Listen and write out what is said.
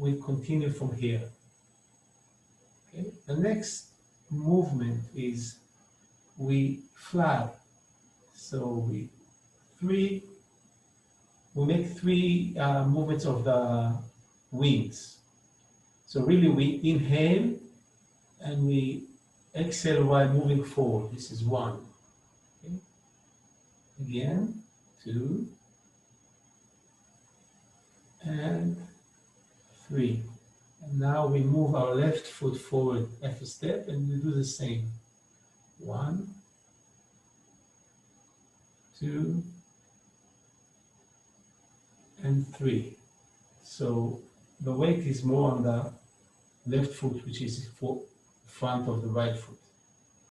we continue from here. Okay? The next movement is we fly. So we make three movements of the wings. So really we inhale and we exhale while moving forward. This is one. Okay? Again, two, and three. And now we move our left foot forward half a step and we do the same. One, two, and three. So the weight is more on the left foot, which is for front of the right foot.